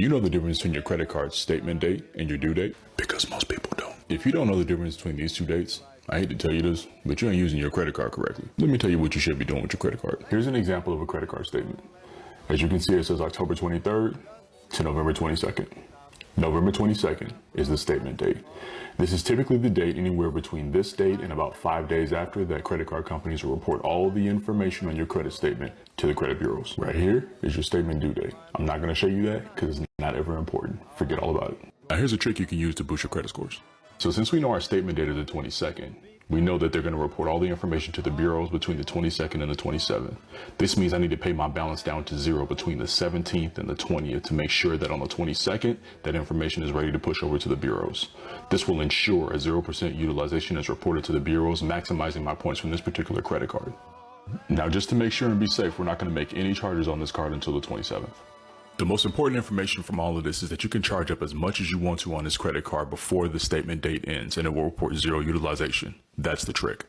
You know the difference between your credit card statement date and your due date? Because most people don't. If you don't know the difference between these two dates, I hate to tell you this, but you ain't using your credit card correctly. Let me tell you what you should be doing with your credit card. Here's an example of a credit card statement. As you can see, it says October 23rd to November 22nd. November 22nd is the statement date. This is typically the date anywhere between this date and about 5 days after that credit card companies will report all the information on your credit statement to the credit bureaus. Right here is your statement due date. I'm not going to show you that because it's not ever important. Forget all about it. Now here's a trick you can use to boost your credit scores. So since we know our statement date is the 22nd, we know that they're going to report all the information to the bureaus between the 22nd and the 27th. This means I need to pay my balance down to zero between the 17th and the 20th to make sure that on the 22nd, that information is ready to push over to the bureaus. This will ensure a 0% utilization is reported to the bureaus, maximizing my points from this particular credit card. Now, just to make sure and be safe, we're not going to make any charges on this card until the 27th. The most important information from all of this is that you can charge up as much as you want to on this credit card before the statement date ends, and it will report zero utilization. That's the trick.